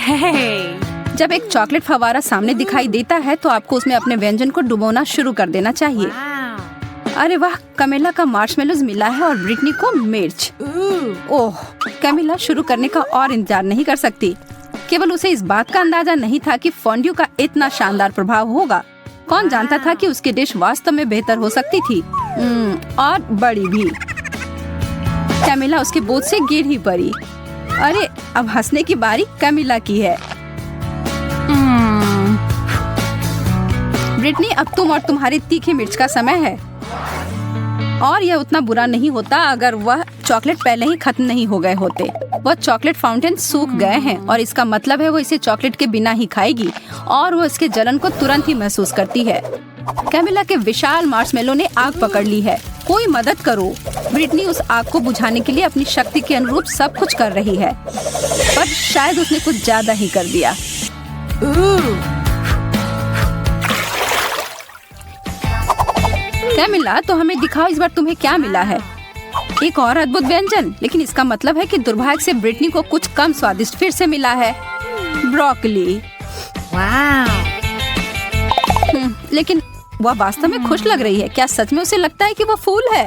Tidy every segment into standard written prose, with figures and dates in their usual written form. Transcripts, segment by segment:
जब एक चॉकलेट फव्वारा सामने दिखाई देता है तो आपको उसमें अपने व्यंजन को डुबोना शुरू कर देना चाहिए। अरे वाह, कैमिला का मार्शमेलोज मिला है और ब्रिटनी को मिर्च। ओह, कैमिला शुरू करने का और इंतजार नहीं कर सकती। केवल उसे इस बात का अंदाजा नहीं था कि फोंड्यू का इतना शानदार प्रभाव होगा। कौन जानता था कि उसकी डिश वास्तव में बेहतर हो सकती थी, और बड़ी भी। कैमिला उसके बोझ से गिर ही पड़ी। अरे, अब हंसने की बारी कैमिला की है। ब्रिटनी, अब तुम और तुम्हारी तीखी मिर्च का समय है। और यह उतना बुरा नहीं होता अगर वह चॉकलेट पहले ही खत्म नहीं हो गए होते। वह चॉकलेट फाउंटेन सूख गए हैं और इसका मतलब है वो इसे चॉकलेट के बिना ही खाएगी और वो इसके जलन को तुरंत ही महसूस करती है। कैमिला के विशाल मार्शमेलो ने आग पकड़ ली है। कोई मदद करो। ब्रिटनी उस आग को बुझाने के लिए अपनी शक्ति के अनुरूप सब कुछ कर रही है, पर शायद उसने कुछ ज्यादा ही कर दिया। कैमिला, तो हमें दिखाओ इस बार तुम्हें क्या मिला है। एक और अद्भुत व्यंजन, लेकिन इसका मतलब है कि दुर्भाग्य से ब्रिटनी को कुछ कम स्वादिष्ट फिर से मिला है, ब्रोकली। लेकिन वह वास्तव में खुश लग रही है। क्या सच में उसे लगता है कि वह फूल है?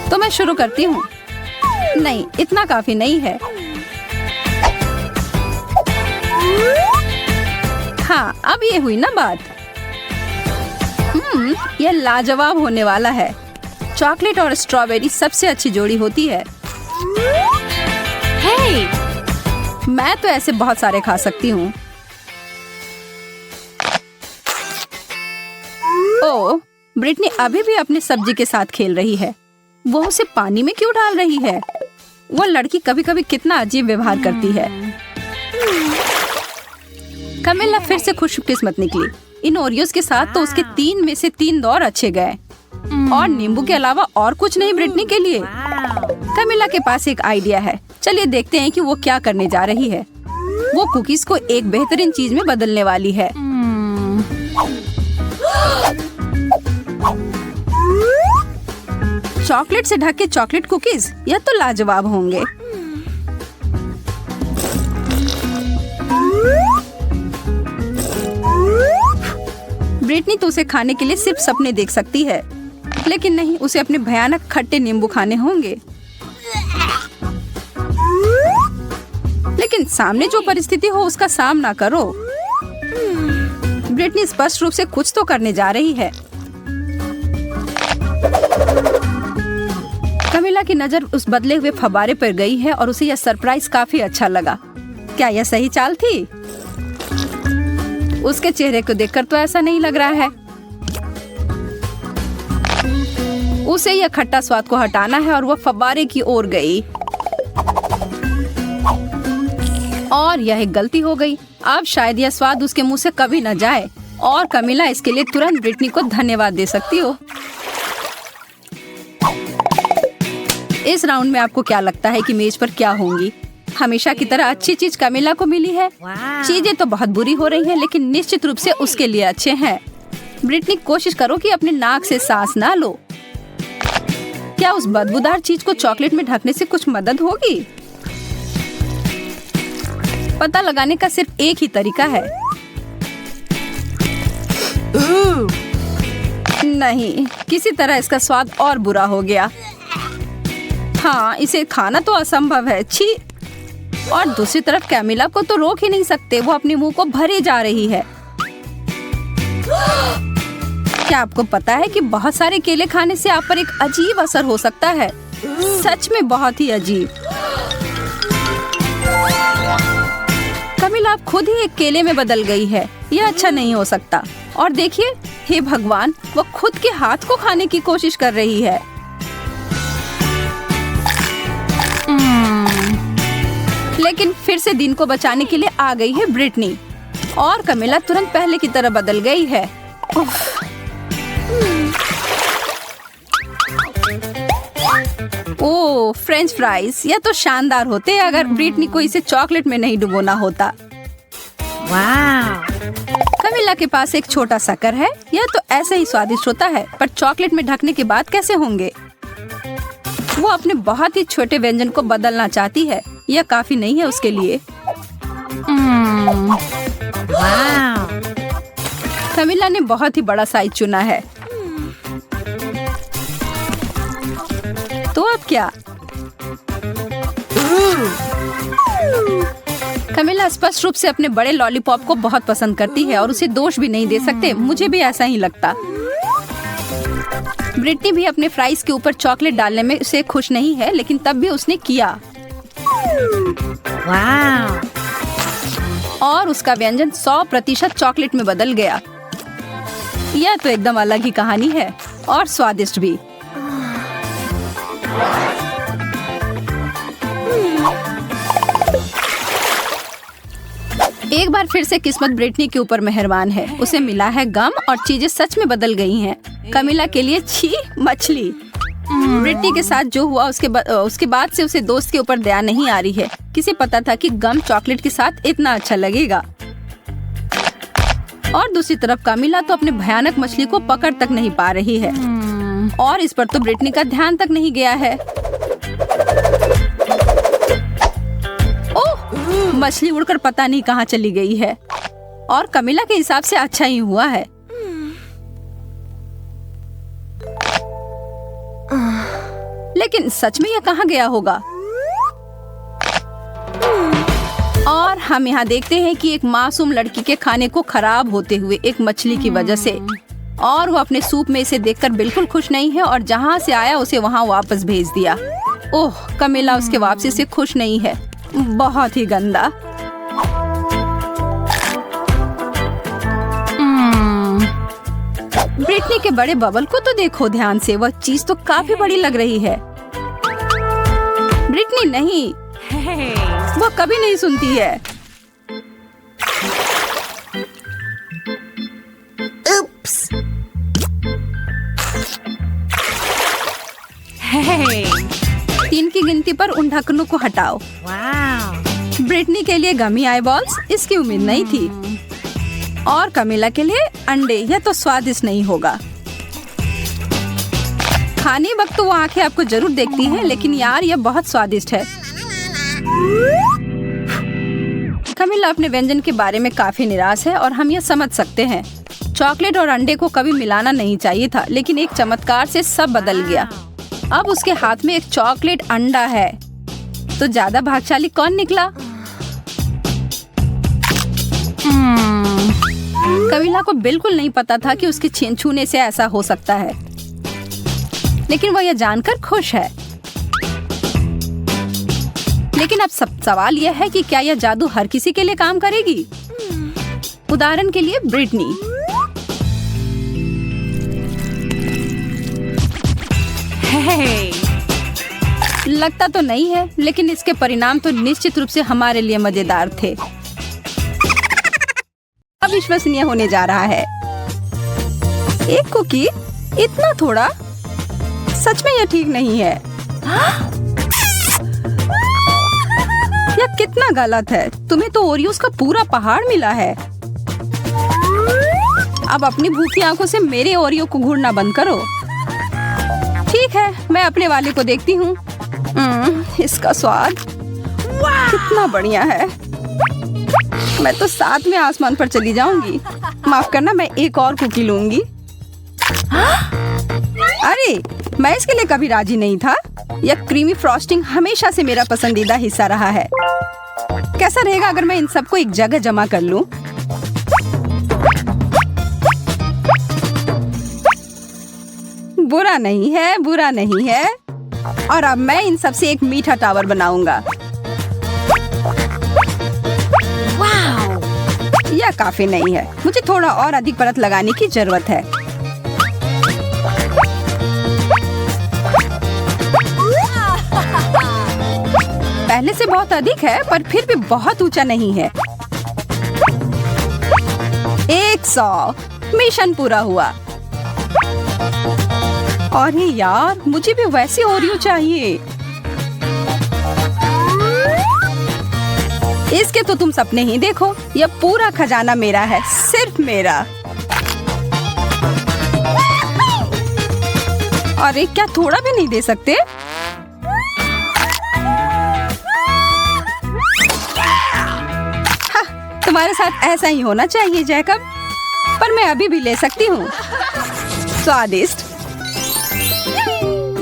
तो मैं शुरू करती हूँ। नहीं, इतना काफी नहीं है। हाँ, अब ये हुई ना बात। यह लाजवाब होने वाला है। चॉकलेट और स्ट्रॉबेरी सबसे अच्छी जोड़ी होती है। हे! मैं तो ऐसे बहुत सारे खा सकती हूँ। ओह, ब्रिटनी अभी भी अपनी सब्जी के साथ खेल रही है। वो उसे पानी में क्यों डाल रही है? वो लड़की कभी कभी कितना अजीब व्यवहार करती है। कैमिला फिर से खुशकिस्मत निकली। इन ओरियोस के साथ तो उसके 3 में से 3 दौर अच्छे गए, और नींबू के अलावा और कुछ नहीं ब्रिटनी के लिए। कैमिला के पास एक आइडिया है। चलिए देखते हैं कि वो क्या करने जा रही है। वो कुकीज को एक बेहतरीन चीज में बदलने वाली है। चॉकलेट से ढके चॉकलेट कुकीज, यह तो लाजवाब होंगे। ब्रिटनी तो उसे खाने के लिए सिर्फ सपने देख सकती है, लेकिन नहीं, उसे अपने भयानक खट्टे नींबू खाने होंगे। लेकिन सामने जो परिस्थिति हो उसका सामना करो। ब्रिटनी स्पष्ट रूप से कुछ तो करने जा रही है। कैमिला की नजर उस बदले हुए फव्वारे पर गई है और उसे यह सरप्राइज काफी अच्छा लगा। क्या यह सही चाल थी? उसके चेहरे को देखकर तो ऐसा नहीं लग रहा है। उसे यह खट्टा स्वाद को हटाना है और वह फव्वारे की ओर गई, और यह एक गलती हो गई। अब शायद यह स्वाद उसके मुंह से कभी न जाए, और कैमिला इसके लिए तुरंत ब्रिटनी को धन्यवाद दे सकती हो। इस राउंड में आपको क्या लगता है कि मेज पर क्या होंगी? हमेशा की तरह अच्छी चीज कैमिला को मिली है। चीजें तो बहुत बुरी हो रही हैं, लेकिन निश्चित रूप से उसके लिए अच्छे हैं। ब्रिटनी, कोशिश करो कि अपने नाक से सांस ना लो। क्या उस बदबूदार चीज को चॉकलेट में ढकने से कुछ मदद होगी? पता लगाने का सिर्फ एक ही तरीका है। नहीं, किसी तरह इसका स्वाद और बुरा हो गया। हाँ, इसे खाना तो असंभव है। छी! और दूसरी तरफ कैमिला को तो रोक ही नहीं सकते, वो अपने मुंह को भरे जा रही है। क्या आपको पता है कि बहुत सारे केले खाने से आप पर एक अजीब असर हो सकता है? सच में बहुत ही अजीब। कैमिला अब खुद ही एक केले में बदल गई है। यह अच्छा नहीं हो सकता। और देखिए, हे भगवान, वो खुद के हाथ को खाने की कोशिश कर रही है। लेकिन फिर से दिन को बचाने के लिए आ गई है ब्रिटनी, और कैमिला तुरंत पहले की तरह बदल गई है। ओह, फ्रेंच फ्राइज, यह तो शानदार होते अगर ब्रिटनी को इसे चॉकलेट में नहीं डुबोना होता। कैमिला के पास एक छोटा शक्कर है। यह तो ऐसे ही स्वादिष्ट होता है, पर चॉकलेट में ढकने के बाद कैसे होंगे? वो अपने बहुत ही छोटे व्यंजन को बदलना चाहती है। यह काफी नहीं है उसके लिए। कमिला ने बहुत ही बड़ा साइज चुना है। तो अब क्या? कमिला स्पष्ट रूप से अपने बड़े लॉलीपॉप को बहुत पसंद करती है और उसे दोष भी नहीं दे सकते। मुझे भी ऐसा ही लगता। ब्रिटनी भी अपने फ्राइज के ऊपर चॉकलेट डालने में उसे खुश नहीं है, लेकिन तब भी उसने किया। और उसका व्यंजन 100% चॉकलेट में बदल गया। यह तो एकदम अलग ही कहानी है और स्वादिष्ट भी। एक बार फिर से किस्मत ब्रिटनी के ऊपर मेहरबान है। उसे मिला है गम और चीजें सच में बदल गई हैं। कमिला के लिए छी मछली। ब्रिटनी के साथ जो हुआ उसके बाद से उसे दोस्त के ऊपर दया नहीं आ रही है। किसे पता था कि गम चॉकलेट के साथ इतना अच्छा लगेगा। और दूसरी तरफ कमिला तो अपने भयानक मछली को पकड़ तक नहीं पा रही है। और इस पर तो ब्रिटनी का ध्यान तक नहीं गया है। ओह, मछली उड़कर पता नहीं कहाँ चली गई है। और कमिला के हिसाब से अच्छा ही हुआ है। लेकिन सच में यह कहाँ गया होगा? और हम यहाँ देखते हैं कि एक मासूम लड़की के खाने को खराब होते हुए एक मछली की वजह से। और वो अपने सूप में इसे देखकर बिल्कुल खुश नहीं है और जहाँ से आया उसे वहाँ वापस भेज दिया। ओह, कमिला उसके वापसी से खुश नहीं है। बहुत ही गंदा। ब्रिटनी के बड़े बबल को तो देखो ध्यान से। वह चीज तो काफी बड़ी लग रही है। ब्रिटनी नहीं, वो कभी नहीं सुनती है। उप्स। तीन की गिनती पर उन ढक्कनों को हटाओ। ब्रिटनी के लिए गमी आई बॉल्स, इसकी उम्मीद नहीं थी। और कमिला के लिए अंडे। यह तो स्वादिष्ट नहीं होगा। खाने वक्त तो वो आंखें आपको जरूर देखती हैं, लेकिन यार यह बहुत स्वादिष्ट है। कमिला अपने व्यंजन के बारे में काफी निराश है और हम यह समझ सकते हैं। चॉकलेट और अंडे को कभी मिलाना नहीं चाहिए था, लेकिन एक चमत्कार से सब बदल गया। अब उसके हाथ में एक चॉकलेट अंडा है। तो ज्यादा भाग्यशाली कौन निकला? कमिला को बिल्कुल नहीं पता था कि उसके छूने से ऐसा हो सकता है, लेकिन वह यह जानकर खुश है। लेकिन अब सवाल यह है कि क्या यह जादू हर किसी के लिए काम करेगी? उदाहरण के लिए ब्रिटनी। लगता तो नहीं है, लेकिन इसके परिणाम तो निश्चित रूप से हमारे लिए मजेदार थे। अविश्वसनीय होने जा रहा है। एक कुकी, इतना थोड़ा? सच में यह ठीक नहीं है। यह कितना गलत है। तुम्हें तो ओरियोस का पूरा पहाड़ मिला है। अब अपनी भूखी आंखों से मेरे ओरियो को घूरना बंद करो। ठीक है, मैं अपने वाले को देखती हूँ। इसका स्वाद कितना बढ़िया है। मैं तो साथ में आसमान पर चली जाऊंगी। माफ करना, मैं एक और कुकी लूंगी। अरे, मैं इसके लिए कभी राजी नहीं था। यह क्रीमी फ्रॉस्टिंग हमेशा से मेरा पसंदीदा हिस्सा रहा है। कैसा रहेगा अगर मैं इन सबको एक जगह जमा कर लूं? बुरा नहीं है, बुरा नहीं है। और अब मैं इन सब से एक मीठा टावर बनाऊंगा। यह काफी नहीं है। मुझे थोड़ा और अधिक परत लगाने की जरूरत है। पहले से बहुत अधिक है, पर फिर भी बहुत ऊंचा नहीं है। 100। मिशन पूरा हुआ। और यार, मुझे भी वैसे ओरियो चाहिए। इसके तो तुम सपने ही देखो। यह पूरा खजाना मेरा है, सिर्फ मेरा। अरे, क्या थोड़ा भी नहीं दे सकते? तुम्हारे साथ ऐसा ही होना चाहिए जैकब, पर मैं अभी भी ले सकती हूँ। स्वादिष्ट।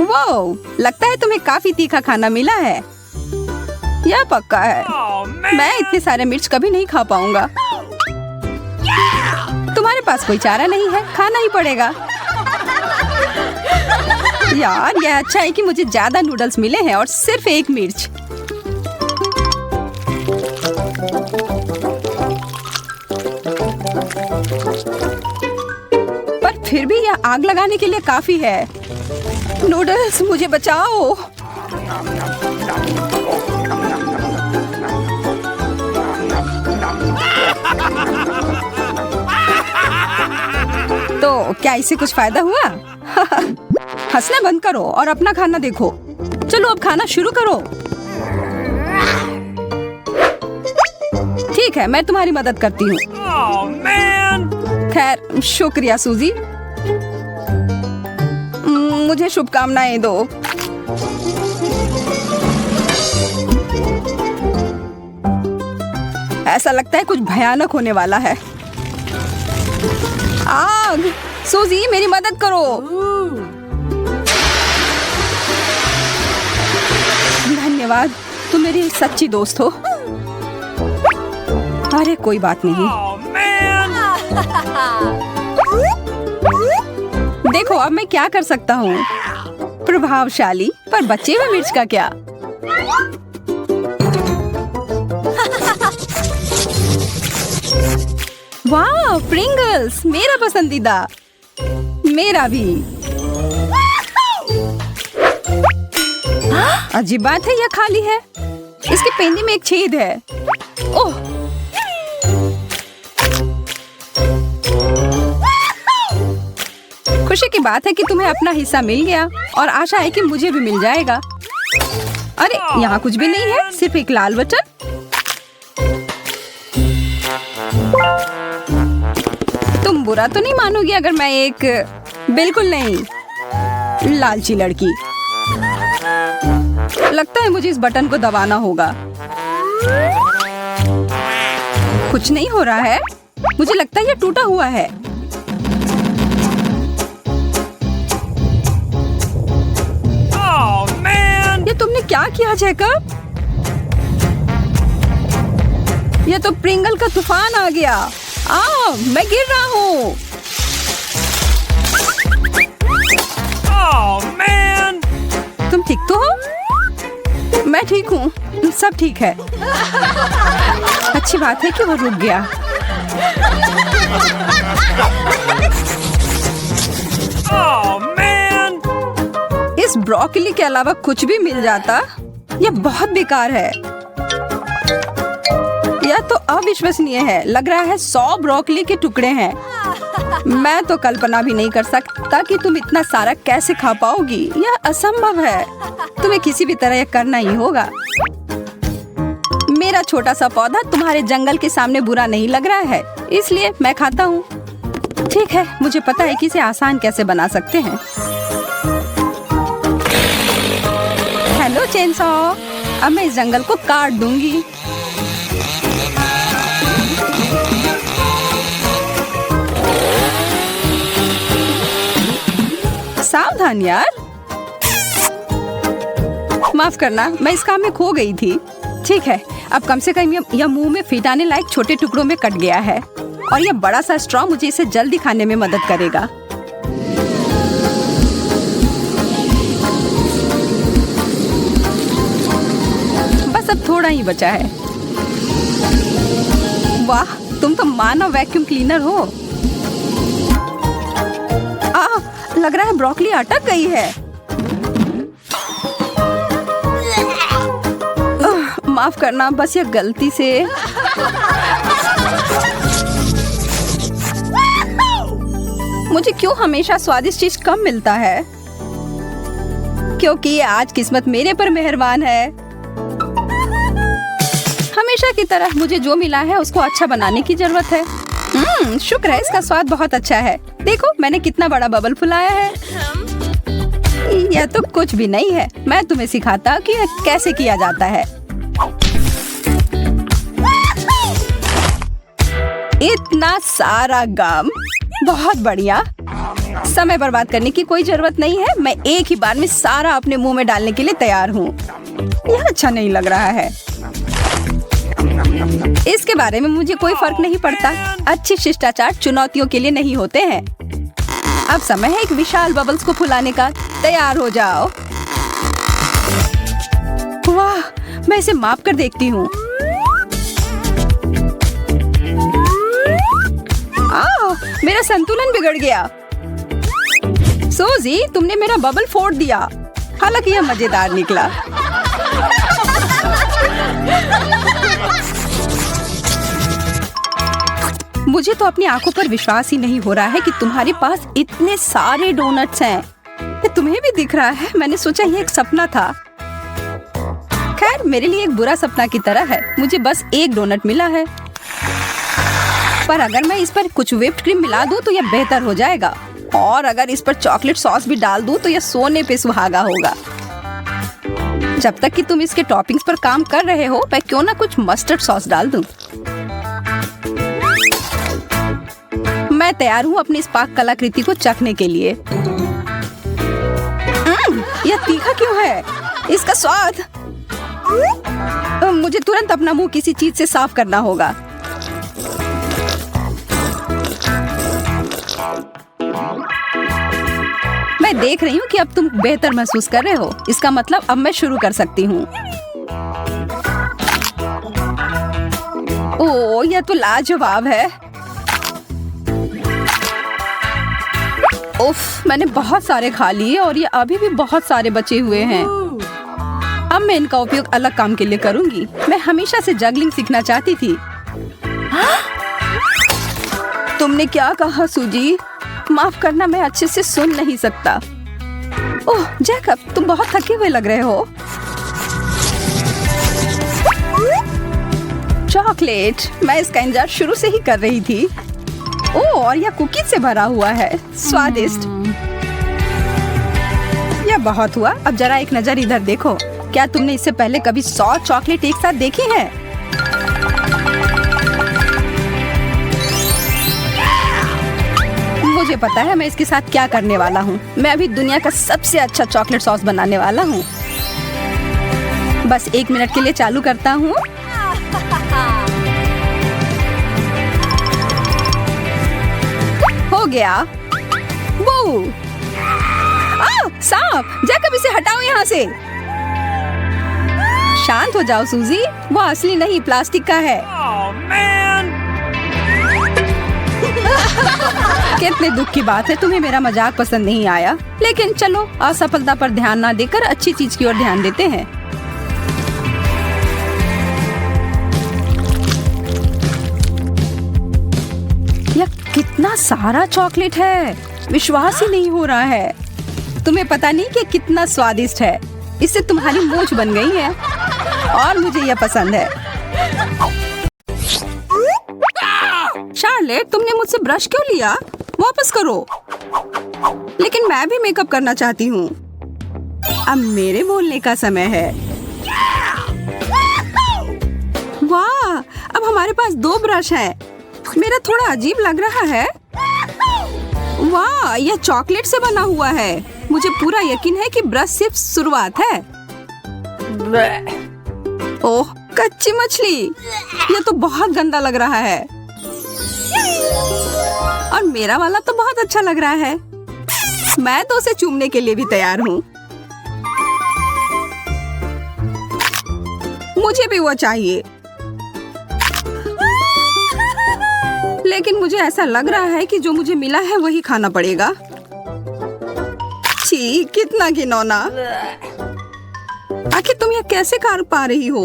वाओ, लगता है तुम्हें काफी तीखा खाना मिला है। यह पक्का है, मैं इतने सारे मिर्च कभी नहीं खा पाऊंगा। तुम्हारे पास कोई चारा नहीं है, खाना ही पड़ेगा। यार, यह अच्छा है कि मुझे ज्यादा नूडल्स मिले हैं और सिर्फ 1 मिर्च। पर फिर भी यह आग लगाने के लिए काफी है। नूडल्स, मुझे बचाओ। तो क्या इससे कुछ फायदा हुआ? हंसना बंद करो और अपना खाना देखो। चलो अब खाना शुरू करो। ठीक है, मैं तुम्हारी मदद करती हूँ। खैर, शुक्रिया सूजी। मुझे शुभकामनाएं दो। ऐसा लगता है कुछ भयानक होने वाला है। आग! सूजी, मेरी मदद करो। धन्यवाद, तुम मेरी सच्ची दोस्त हो। अरे कोई बात नहीं। देखो अब मैं क्या कर सकता हूँ। प्रभावशाली, पर बचे हुए मिर्च का क्या? वाह, प्रिंगल्स, मेरा पसंदीदा। मेरा भी। अजीब बात है, यह खाली है। इसके पेंदी में एक छेद है। ओह, खुशी की बात है कि तुम्हें अपना हिस्सा मिल गया और आशा है कि मुझे भी मिल जाएगा। अरे यहाँ कुछ भी नहीं है, सिर्फ एक लाल बटन। तुम बुरा तो नहीं मानोगी अगर मैं एक बिल्कुल नहीं लालची लड़की। लगता है मुझे इस बटन को दबाना होगा। कुछ नहीं हो रहा है। मुझे लगता है यह टूटा हुआ है। ये तुमने क्या किया जैकब? ये तो प्रिंगल का तूफान आ गया। मैं गिर रहा हूँ। तुम ठीक तो हो? मैं ठीक हूँ, सब ठीक है। अच्छी बात है कि वो रुक गया। इस ब्रोकली के अलावा कुछ भी मिल जाता, यह बहुत बेकार है। यह तो अविश्वसनीय है। लग रहा है 100 ब्रोकली के टुकड़े हैं। मैं तो कल्पना भी नहीं कर सकता कि तुम इतना सारा कैसे खा पाओगी। यह असंभव है। तुम्हें किसी भी तरह यह करना ही होगा। मेरा छोटा सा पौधा तुम्हारे जंगल के सामने बुरा नहीं लग रहा है, इसलिए मैं खाता हूँ। ठीक है, मुझे पता है कि इसे आसान कैसे बना सकते हैं। हेलो चेनसॉ, अब मैं इस जंगल को काट दूंगी। सावधान यार। माफ करना, मैं इस काम में खो गई थी। ठीक है, अब कम से कम यह मुंह में फिट आने लायक छोटे टुकड़ों में कट गया है और यह बड़ा सा स्ट्रॉ मुझे इसे जल्दी खाने में मदद करेगा। बस अब थोड़ा ही बचा है। वाह, तुम तो मानव वैक्यूम क्लीनर हो। लग रहा है ब्रोकली अटक गई है। माफ करना, बस यह गलती से। मुझे क्यों हमेशा स्वादिष्ट चीज कम मिलता है? क्योंकि आज किस्मत मेरे पर मेहरबान है। हमेशा की तरह मुझे जो मिला है उसको अच्छा बनाने की जरूरत है। शुक्र है, इसका स्वाद बहुत अच्छा है। देखो मैंने कितना बड़ा बबल फुलाया है। यह तो कुछ भी नहीं है। मैं तुम्हें सिखाता कि यह कैसे किया जाता है। इतना सारा गम, बहुत बढ़िया। समय बर्बाद करने की कोई जरूरत नहीं है। मैं एक ही बार में सारा अपने मुंह में डालने के लिए तैयार हूँ। यह अच्छा नहीं लग रहा है। इसके बारे में मुझे कोई फर्क नहीं पड़ता। अच्छे शिष्टाचार चुनौतियों के लिए नहीं होते हैं। अब समय है एक विशाल बबल्स को फुलाने का। तैयार हो जाओ। वाह, मैं इसे माप कर देखती हूँ। मेरा संतुलन बिगड़ गया। सूजी, तुमने मेरा बबल फोड़ दिया। हालांकि यह मजेदार निकला। मुझे तो अपनी आंखों पर विश्वास ही नहीं हो रहा है कि तुम्हारे पास इतने सारे डोनट्स हैं। ये तुम्हें भी दिख रहा है। मैंने सोचा ये एक सपना था। खैर, मेरे लिए एक बुरा सपना की तरह है। मुझे बस एक डोनट मिला है, पर अगर मैं इस पर कुछ व्हिप्ड क्रीम मिला दूं तो यह बेहतर हो जाएगा। और अगर इस पर चॉकलेट सॉस भी डाल दूं तो यह सोने पे सुहागा होगा। जब तक कि तुम इसके टॉपिंग्स पर काम कर रहे हो, मैं क्यों ना कुछ मस्टर्ड सॉस डाल दूं। मैं तैयार हूँ अपनी इस पाक कलाकृति को चखने के लिए। यह तीखा क्यों है? इसका स्वाद। मुझे तुरंत अपना मुंह किसी चीज से साफ करना होगा। मैं देख रही हूँ कि अब तुम बेहतर महसूस कर रहे हो। इसका मतलब अब मैं शुरू कर सकती हूँ। ओह, यह तो लाजवाब है। उफ, मैंने बहुत सारे खा लिए और ये अभी भी बहुत सारे बचे हुए हैं। अब मैं इनका उपयोग अलग काम के लिए करूंगी। मैं हमेशा से जगलिंग सीखना चाहती थी। तुमने क्या कहा सूजी? माफ करना, मैं अच्छे से सुन नहीं सकता। ओह जैकब, तुम बहुत थके हुए लग रहे हो। चॉकलेट, मैं इसका इंतजार शुरू से ही कर रही थी। ओह, और यह कुकीज से भरा हुआ है। स्वादिष्ट। यह बहुत हुआ। अब जरा एक नजर इधर देखो। क्या तुमने इससे पहले कभी 100 चॉकलेट एक साथ देखी है? मुझे पता है मैं इसके साथ क्या करने वाला हूँ। मैं अभी दुनिया का सबसे अच्छा चॉकलेट सॉस बनाने वाला हूँ। बस 1 मिनट के लिए चालू करता हूँ। हो गया। वो सांप! जैकब, इसे हटाओ यहाँ से। शांत हो जाओ सूजी, वो असली नहीं प्लास्टिक का है। कितने दुख की बात है तुम्हें मेरा मजाक पसंद नहीं आया। लेकिन चलो, असफलता पर ध्यान ना देकर अच्छी चीज की ओर ध्यान देते हैं। यह कितना सारा चॉकलेट है, विश्वास ही नहीं हो रहा है। तुम्हें पता नहीं कि कितना स्वादिष्ट है। इससे तुम्हारी मूंछ बन गई है और मुझे यह पसंद है। शार्लेट, तुमने मुझसे ब्रश क्यों लिया? वापस करो। लेकिन मैं भी मेकअप करना चाहती हूँ। अब मेरे बोलने का समय है। वाह, अब हमारे पास 2 ब्रश हैं। मेरा थोड़ा अजीब लग रहा है। वाह, यह चॉकलेट से बना हुआ है। मुझे पूरा यकीन है कि ब्रश सिर्फ शुरुआत है। ओह, कच्ची मछली। यह तो बहुत गंदा लग रहा है। और मेरा वाला तो बहुत अच्छा लग रहा है। मैं तो उसे चूमने के लिए भी तैयार हूँ। मुझे भी वो चाहिए। लेकिन मुझे ऐसा लग रहा है कि जो मुझे मिला है वही खाना पड़ेगा। छी, कितना घिनौना। आखिर तुम यह कैसे कर पा रही हो?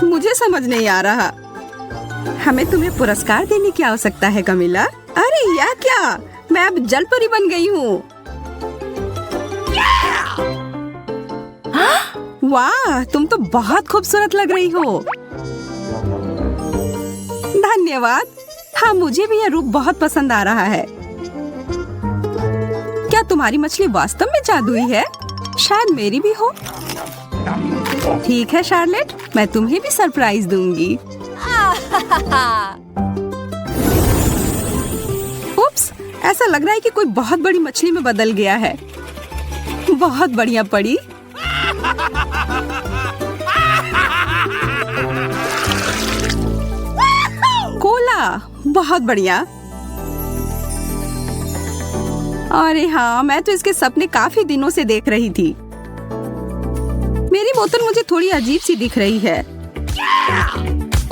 मुझे समझ नहीं आ रहा। हमें तुम्हें पुरस्कार देने की आवश्यकता है कमिला। अरे यह क्या, मैं अब जलपरी बन गई हूँ। वाह, तुम तो बहुत खूबसूरत लग रही हो। धन्यवाद। हाँ, मुझे भी यह रूप बहुत पसंद आ रहा है। क्या तुम्हारी मछली वास्तव में जादुई है? शायद मेरी भी हो। ठीक है शार्लेट, मैं तुम्हें भी सरप्राइज दूंगी। उप्स, ऐसा लग रहा है कि कोई बहुत बड़ी मछली में बदल गया है। बहुत बढ़िया पड़ी। कोला, बहुत बढ़िया। अरे हाँ, मैं तो इसके सपने काफी दिनों से देख रही थी। मेरी बोतल मुझे थोड़ी अजीब सी दिख रही है।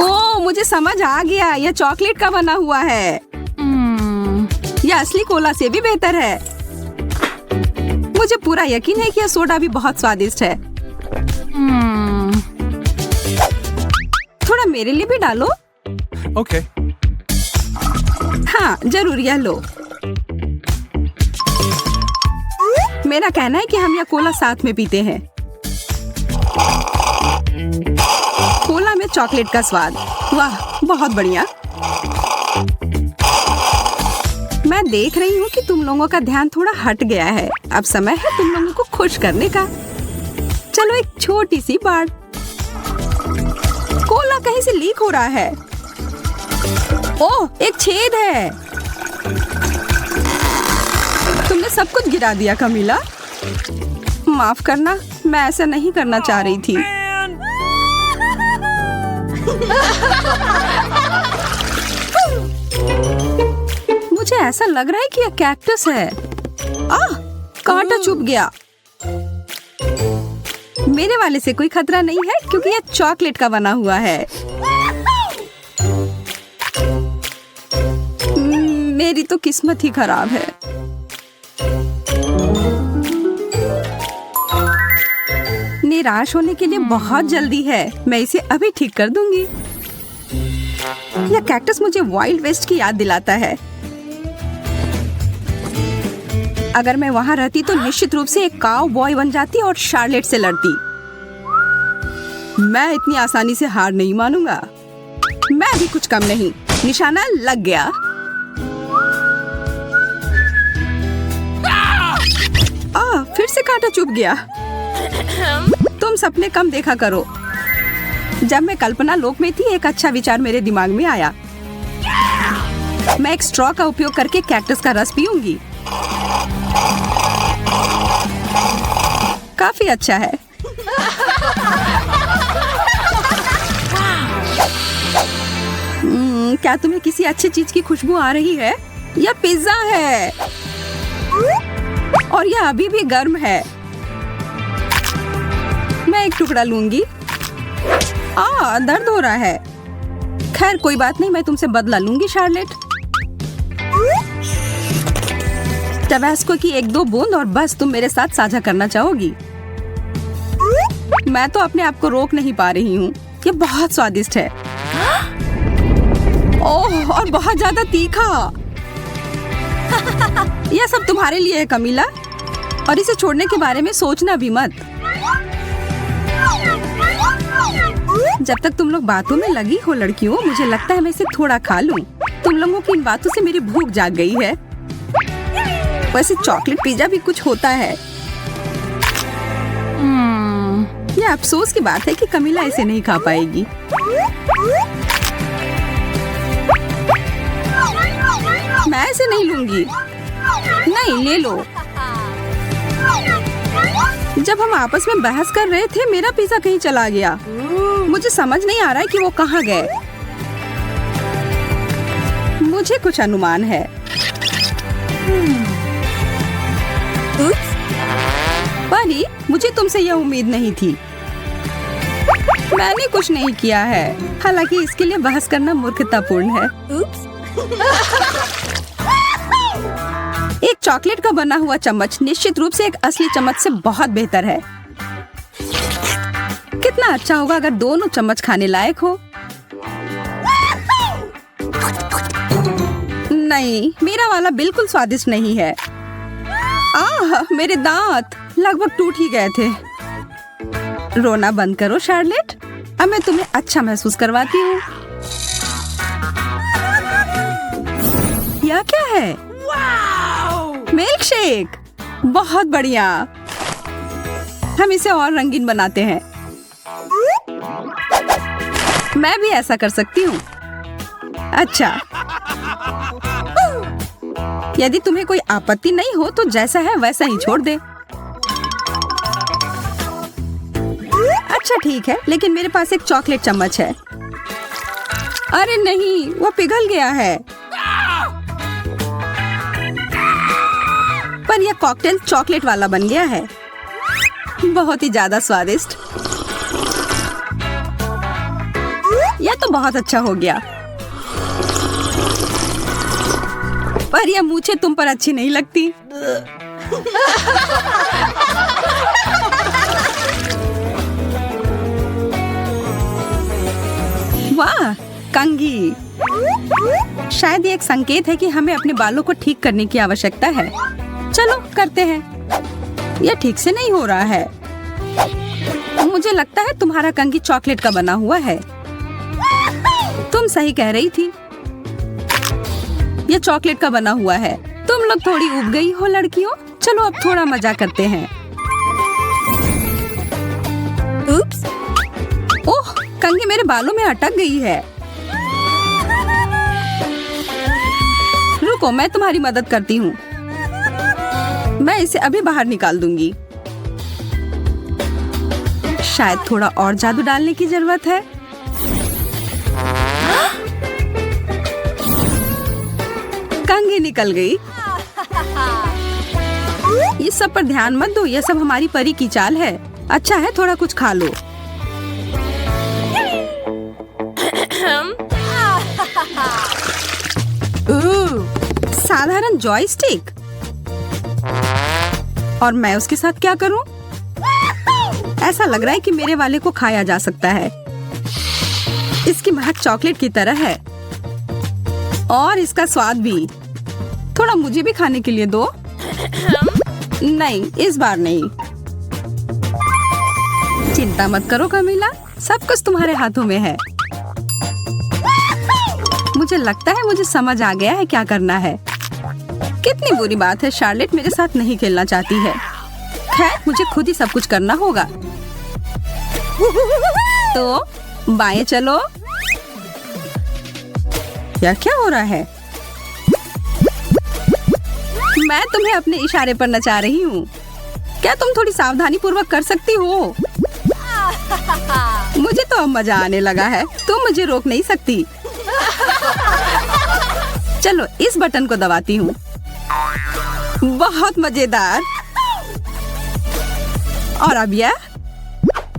ओह, मुझे समझ आ गया, यह चॉकलेट का बना हुआ है। यह असली कोला से भी बेहतर है। मुझे पूरा यकीन है कि यह सोडा भी बहुत स्वादिष्ट है। थोड़ा मेरे लिए भी डालो। ओके। हाँ, जरूर, यह लो। मेरा कहना है कि हम यह कोला साथ में पीते हैं। कोला में चॉकलेट का स्वाद, वाह, बहुत बढ़िया। मैं देख रही हूँ कि तुम लोगों का ध्यान थोड़ा हट गया है। अब समय है तुम लोगों को खुश करने का। चलो एक छोटी सी बात। कोला कहीं से लीक हो रहा है। ओह, एक छेद है। तुमने सब कुछ गिरा दिया कमीला। माफ करना, मैं ऐसा नहीं करना चाह रही थी। मुझे ऐसा लग रहा है कि यह कैक्टस है। कांटा चुभ गया। मेरे वाले से कोई खतरा नहीं है क्योंकि यह चॉकलेट का बना हुआ है। मेरी तो किस्मत ही खराब है। निराश होने के लिए बहुत जल्दी है। मैं इसे अभी ठीक कर दूंगी। यह कैक्टस मुझे वाइल्ड वेस्ट की याद दिलाता है। अगर मैं वहां रहती तो निश्चित रूप से एक काउ बॉय बन जाती और शार्लेट से लड़ती। मैं इतनी आसानी से हार नहीं मानूंगा। मैं भी कुछ कम नहीं। निशाना लग गया। फिर से कांटा चुभ गया। तुम सपने कम देखा करो। जब मैं कल्पना लोक में थी, एक अच्छा विचार मेरे दिमाग में आया। मैं एक स्ट्रॉ का उपयोग करके कैक्टस का रस पीऊंगी। काफी अच्छा है। क्या तुम्हें किसी अच्छी चीज की खुशबू आ रही है? यह पिज्जा है और यह अभी भी गर्म है। मैं एक टुकड़ा लूंगी। दर्द हो रहा है। खैर कोई बात नहीं, मैं तुमसे बदला लूंगी शार्लेट। टबास्को की 1-2 बूंद और बस तुम मेरे साथ साझा करना चाहोगी। मैं तो अपने आप को रोक नहीं पा रही हूँ। ये बहुत स्वादिष्ट है। ओह, और बहुत ज्यादा तीखा। यह सब तुम्हारे लिए है कमीला, और इसे छोड़ने के बारे में सोचना भी मत। जब तक तुम लोग बातों में लगी हो लड़कियों, मुझे लगता है मैं इसे थोड़ा खा लूं। तुम लोगों की इन बातों से मेरी भूख जाग गई है। वैसे चॉकलेट पिज्जा भी कुछ होता है। यह अफसोस की बात है कि कमीला इसे नहीं खा पाएगी। मैं इसे नहीं लूंगी। नहीं, ले लो। जब हम आपस में बहस कर रहे थे, मेरा पिज्जा कहीं चला गया। मुझे समझ नहीं आ रहा है कि वो कहाँ गए। मुझे कुछ अनुमान है। परी, मुझे तुमसे यह उम्मीद नहीं थी। मैंने कुछ नहीं किया है। हालांकि इसके लिए बहस करना मूर्खतापूर्ण है। एक चॉकलेट का बना हुआ चम्मच निश्चित रूप से एक असली चम्मच से बहुत बेहतर है। कितना अच्छा होगा अगर दोनों चम्मच खाने लायक हो। नहीं, मेरा वाला बिल्कुल स्वादिष्ट नहीं है। मेरे दांत लगभग टूट ही गए थे। रोना बंद करो शार्लेट। अब मैं तुम्हें अच्छा महसूस करवाती हूँ। यह क्या है? Milk shake. बहुत बढ़िया। हम इसे और रंगीन बनाते हैं। मैं भी ऐसा कर सकती हूँ। अच्छा, यदि तुम्हें कोई आपत्ति नहीं हो तो जैसा है वैसा ही छोड़ दे। अच्छा ठीक है, लेकिन मेरे पास एक चॉकलेट चम्मच है। अरे नहीं, वो पिघल गया है। पर यह कॉकटेल चॉकलेट वाला बन गया है। बहुत ही ज्यादा स्वादिष्ट। यह तो बहुत अच्छा हो गया। पर यह मूछें तुम पर अच्छी नहीं लगती। वाह, कंघी। शायद ये एक संकेत है कि हमें अपने बालों को ठीक करने की आवश्यकता है। चलो करते हैं। यह ठीक से नहीं हो रहा है। मुझे लगता है तुम्हारा कंघी चॉकलेट का बना हुआ है। तुम सही कह रही थी, यह चॉकलेट का बना हुआ है। तुम लोग थोड़ी ऊब गई हो लड़कियों। चलो अब थोड़ा मजा करते हैं। उप्स। ओह, कंघी मेरे बालों में अटक गई है। रुको, मैं तुम्हारी मदद करती हूँ। मैं इसे अभी बाहर निकाल दूंगी। शायद थोड़ा और जादू डालने की जरूरत है। कंघी निकल गई। ये सब पर ध्यान मत दो, ये सब हमारी परी की चाल है। अच्छा है, थोड़ा कुछ खा लो। साधारण जॉयस्टिक। और मैं उसके साथ क्या करूं? ऐसा लग रहा है कि मेरे वाले को खाया जा सकता है। इसकी महक चॉकलेट की तरह है और इसका स्वाद भी। थोड़ा मुझे भी खाने के लिए दो। नहीं, इस बार नहीं। चिंता मत करो कमीला, सब कुछ तुम्हारे हाथों में है। मुझे लगता है मुझे समझ आ गया है क्या करना है। कितनी बुरी बात है, शार्लेट मेरे साथ नहीं खेलना चाहती है। खैर, मुझे खुद ही सब कुछ करना होगा। तो बाएं चलो। यह क्या हो रहा है? मैं तुम्हें अपने इशारे पर नचा रही हूँ। क्या तुम थोड़ी सावधानी पूर्वक कर सकती हो? मुझे तो अब मजा आने लगा है। तुम मुझे रोक नहीं सकती। चलो इस बटन को दबाती हूँ। बहुत मजेदार। और अब यह,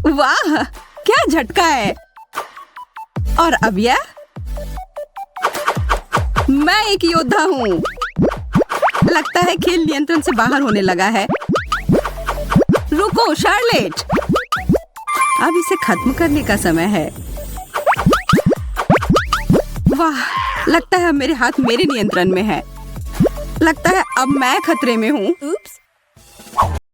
वाह क्या झटका है। और अब यह, मैं एक योद्धा हूँ। लगता है खेल नियंत्रण से बाहर होने लगा है। रुको शार्लेट, अब इसे खत्म करने का समय है। वाह, लगता है अब मेरे हाथ मेरे नियंत्रण में है। लगता है अब मैं खतरे में हूँ।